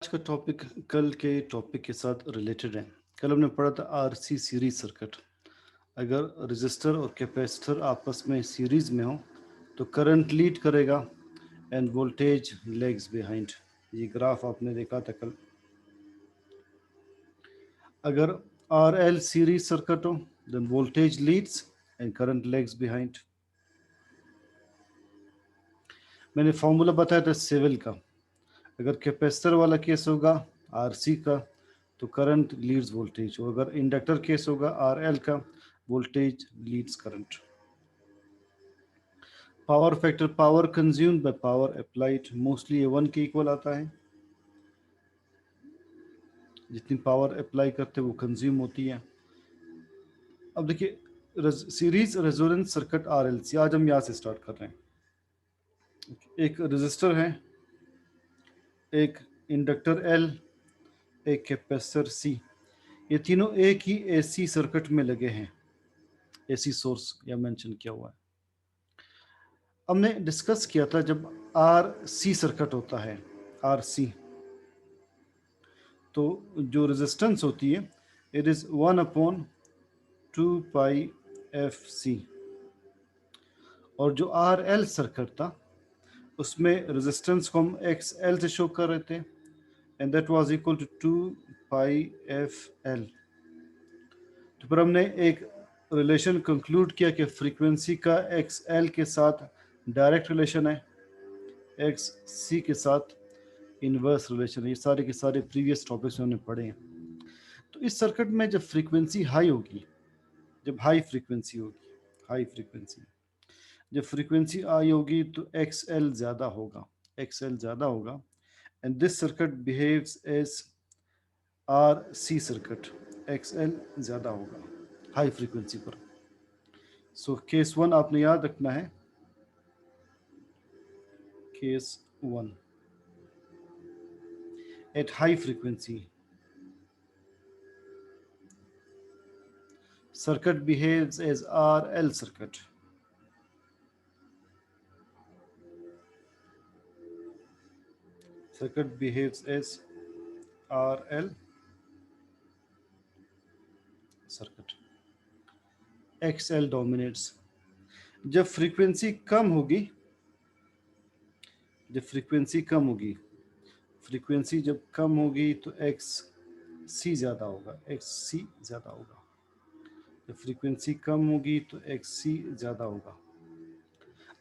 आज का टॉपिक कल के टॉपिक के साथ रिलेटेड है। कल हमने पढ़ा था आरसी सीरीज सर्किट। अगर रजिस्टर और कैपेसिटर आपस में सीरीज में हो तो करंट लीड करेगा एंड वोल्टेज लेग्स बिहाइंड। ये ग्राफ आपने देखा था कल। अगर आर एल सीरीज सर्किट हो then voltage leads and current lags behind. मैंने फॉर्मूला बताया था सिविल का। अगर कैपेसिटर वाला केस होगा आरसी का तो करंट लीड्स वोल्टेज, और अगर इंडक्टर केस होगा आर एल का voltage leads current. Power factor power consumed by power applied, mostly ये 1 के इक्वल आता है। जितनी पावर अप्लाई करते हैं वो कंज्यूम होती है। अब देखिए सीरीज रेजोनेंस सर्किट आरएलसी, आज हम यहाँ से स्टार्ट कर रहे हैं। एक रजिस्टर है, एक इंडक्टर एल, एक कैपेसिटर सी। ये तीनों एक ही एसी सर्किट में लगे हैं। एसी सोर्स या मेंशन किया हुआ है। हमने डिस्कस किया था जब आर सी सर्किट होता है, आर सी, तो जो रेजिस्टेंस होती है इट इज 1/2π/f(c), और जो आर एल सर्किट था उसमें रेजिस्टेंस को हम एक्स एल से शो कर रहे थे and that was equal to 2πfl। तो फिर हमने एक रिलेशन कंक्लूड किया कि फ्रीक्वेंसी का एक्स एल के साथ डायरेक्ट रिलेशन है, एक्स सी के साथ इनवर्स रिलेशन है। ये सारे के सारे प्रीवियस टॉपिक्स में हमने पढ़े हैं। तो इस सर्किट में जब फ्रीक्वेंसी हाई होगी, जब हाई फ्रीक्वेंसी होगी, हाई फ्रीक्वेंसी, जब फ्रीक्वेंसी हाई होगी तो एक्स एल ज़्यादा होगा, एक्स एल ज़्यादा होगा and this circuit behaves as R C circuit. X L ज़्यादा होगा हाई फ्रीक्वेंसी पर। सो केस 1 आपने याद रखना है। Case 1 eight high frequency circuit behaves as RL circuit. Circuit behaves as RL circuit. XL dominates. जब फ्रीक्वेंसी कम होगी, जब फ्रीक्वेंसी कम होगी, फ्रीक्वेंसी जब कम होगी तो एक्स सी ज़्यादा होगा, एक्स सी ज़्यादा होगा। जब फ्रीक्वेंसी कम होगी तो एक्स सी ज़्यादा होगा।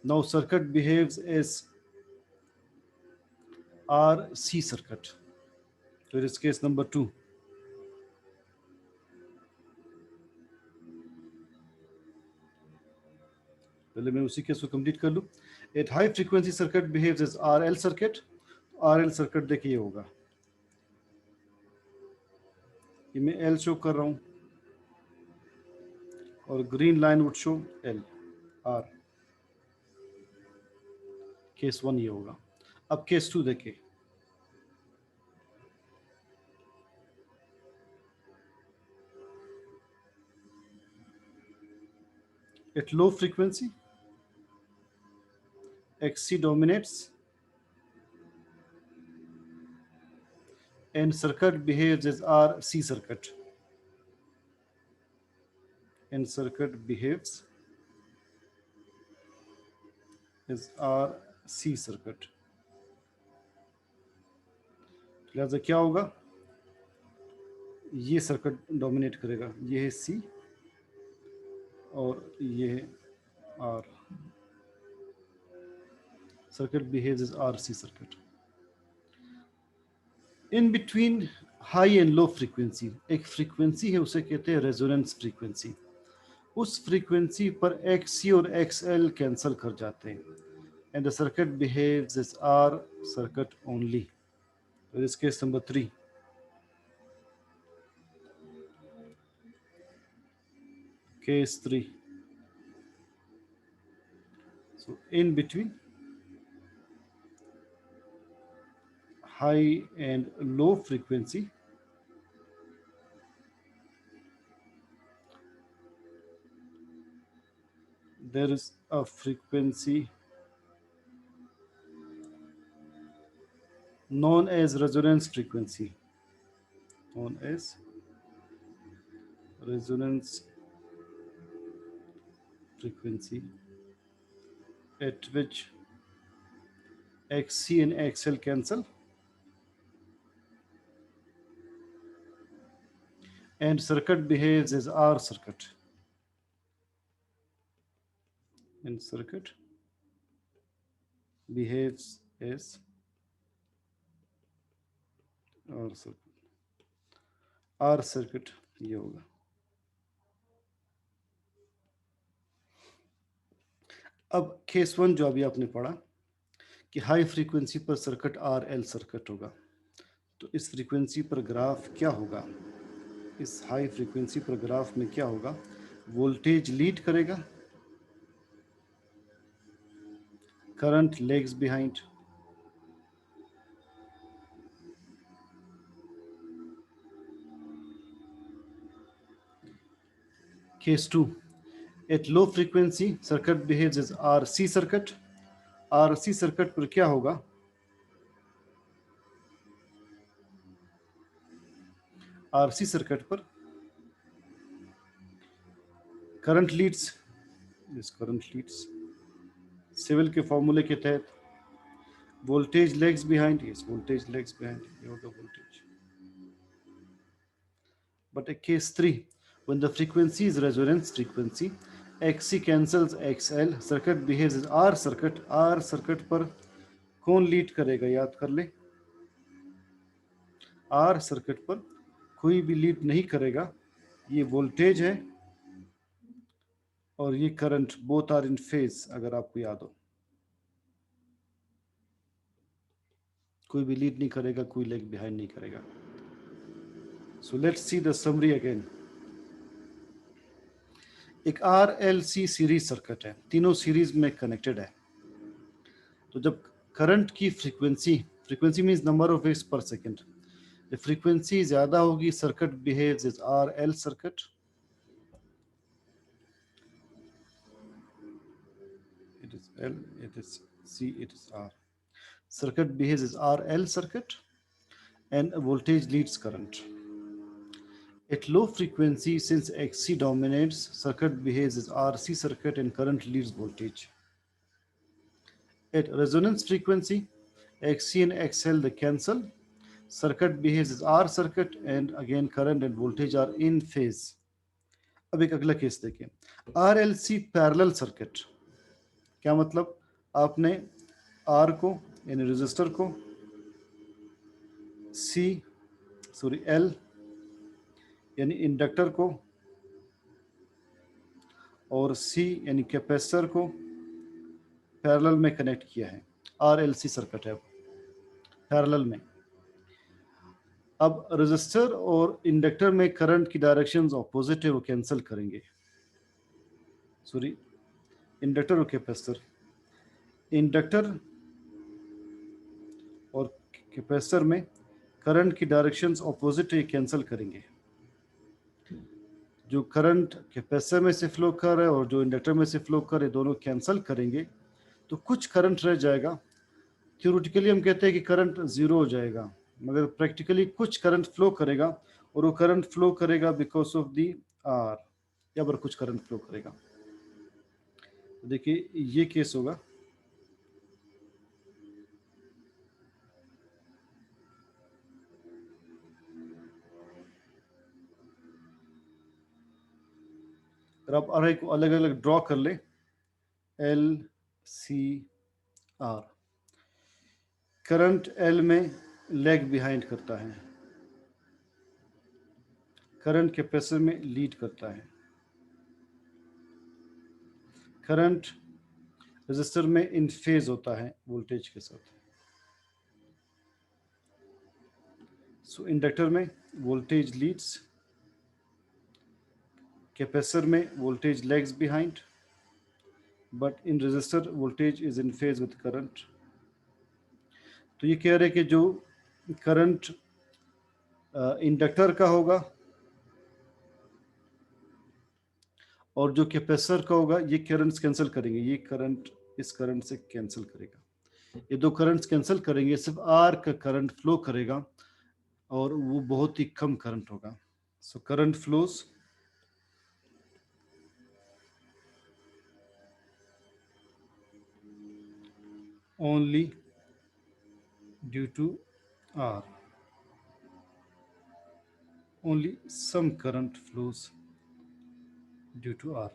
Now circuit behaves as R C circuit. तो इट इज केस नंबर 2। पहले मैं उसी केस को कंप्लीट कर लूँ। At high frequency circuit behaves as R L circuit. R L circuit देखिए होगा, ये मैं एल शो कर रहा हूँ और green line would show L R. Case 1 ये होगा। अब केस 2 देखिए। At low frequency XC dominates and circuit behaves as RC circuit. And circuit behaves as RC circuit. लिहाजा क्या होगा, ये सर्किट डोमिनेट करेगा, ये है C और ये है R। Circuit behaves as RC circuit. In between high and low frequency एक फ्रीक्वेंसी है, उसे कहते हैं रेजोनेंस फ्रीक्वेंसी। उस फ्रीक्वेंसी पर XC और XL कैंसिल कर जाते हैं and the circuit behaves as R circuit only. So this is case number 3. Case 3. So in between high and low frequency, there is a frequency known as resonance frequency, known as resonance frequency, at which XC and XL cancel and circuit behaves as R circuit. And circuit behaves as R circuit. R circuit ये होगा. अब case 1 जो अभी आपने पढ़ा कि high frequency पर circuit RL circuit होगा, तो इस फ्रीक्वेंसी पर ग्राफ क्या होगा? इस हाई फ्रीक्वेंसी पर ग्राफ में क्या होगा? वोल्टेज लीड करेगा, current lags behind. Case 2, at low frequency circuit behaves as RC circuit. RC circuit पर क्या होगा? RC सर्किट पर करंट लीड्स, इस करंट लीड्स सिविल के फॉर्मूले के तहत, वोल्टेज लेग्स बिहाइंड, इस वोल्टेज लेग्स बिहाइंड, ये होगा voltage. But at case 3, when the frequency is resonance frequency, XC cancels XL, circuit behaves as R circuit. R circuit पर कौन लीड करेगा? याद कर ले, R circuit पर कोई भी लीड नहीं करेगा. ये वोल्टेज है और ये current, both are in phase. अगर आपको याद हो, कोई भी लीड नहीं करेगा, कोई लेग बिहाइंड नहीं करेगा. So let's see the summary again. एक RLC सीरीज सर्किट है, तीनों सीरीज में कनेक्टेड है. तो जब करंट की frequency means number of waves per second, जब फ्रीक्वेंसी ज्यादा होगी, circuit behaves as RL circuit. It is L, it is C, it is R. Circuit behaves as RL circuit and voltage leads current. At low frequency, since XC dominates, circuit behaves as RC circuit and current leads voltage. At resonance frequency, XC and XL they cancel. Circuit behaves as R circuit and again current and voltage are in phase. अब एक अगला case देखें, RLC parallel circuit. क्या मतलब? आपने R को यानी resistor को, L यानी इंडक्टर को और C यानी कैपेसिटर को पैरेलल में कनेक्ट किया है. RLC सर्किट है पैरेलल में. अब रेजिस्टर और इंडक्टर में करंट की डायरेक्शंस ऑपोजिट है, वो कैंसिल करेंगे. इंडक्टर और कैपेसिटर, इंडक्टर और कैपेसिटर में करंट की डायरेक्शंस ऑपोजिट है, कैंसिल करेंगे. जो करंट कैपेसिटर में से फ्लो कर रहा है और जो इंडक्टर में से फ्लो कर रहे, दोनों कैंसिल करेंगे, तो कुछ करंट रह जाएगा. थ्योरेटिकली हम कहते हैं कि करंट जीरो हो जाएगा, मगर प्रैक्टिकली कुछ करंट फ्लो करेगा, और वो करंट फ्लो करेगा बिकॉज ऑफ दी आर, या पर कुछ करंट फ्लो करेगा. तो देखिए ये केस होगा. अगर आप अरे को अलग अलग ड्रॉ कर ले, L C R, current L में लेग बिहाइंड करता है, करंट कैपेसिटर में लीड करता है, करंट रेजिस्टर में इन फेज होता है वोल्टेज के साथ. सो इंडक्टर में वोल्टेज लीड्स, कैपेसिटर में voltage lags behind, but in resistor voltage is in phase with current. तो ये कह रहे कि जो करंट इंडक्टर का होगा और जो कैपेसिटर का होगा, ये करंट्स कैंसिल करेंगे, ये करंट इस करंट से कैंसिल करेगा. ये दो करंट्स कैंसिल करेंगे, सिर्फ आर का करंट फ्लो करेगा और वो बहुत ही कम करंट होगा. So current flows only due to R. Only some current flows due to R.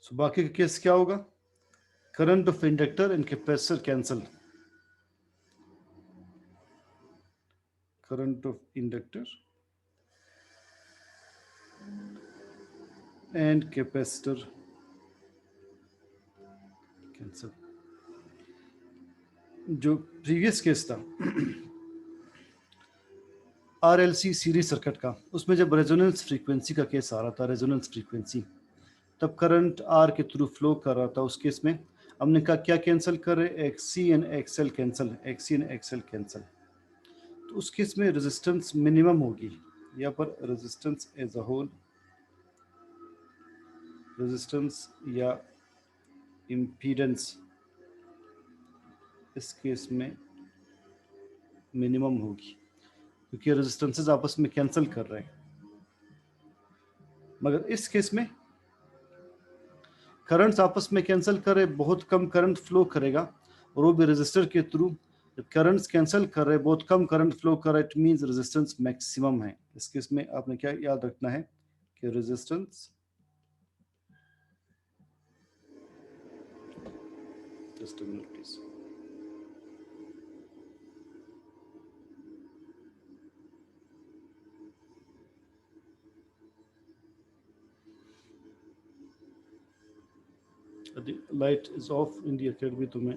So बाकी का केस क्या होगा? Current of inductor and capacitor cancel. Current of inductor and capacitor cancel. जो प्रीवियस केस था RLC series circuit का, उसमें जब resonance frequency का केस आ रहा था, रेजोनेंस फ्रीक्वेंसी, तब करंट आर के थ्रू फ्लो कर रहा था. उस केस में हमने कहा क्या कैंसिल करे? XC and XL cancel, XC and XL cancel. तो उस केस में रेजिस्टेंस मिनिमम होगी. यहाँ पर resistance as a whole, resistance या इम्पीडेंस इस केस में मिनिमम होगी, क्योंकि रेजिस्टेंसेस आपस में कैंसिल कर रहे हैं. मगर इस केस में करंट्स आपस में कैंसिल करे, बहुत कम करंट फ्लो करेगा, और वो भी रेजिस्टर के थ्रू. जब करंट्स कैंसिल कर रहे, बहुत कम करंट फ्लो कर रहा है, इट मींस रेजिस्टेंस मैक्सिमम है. इस केस में आपने क्या याद रखना है कि resistance, just a minute please, the light is off in the academy, तो मैं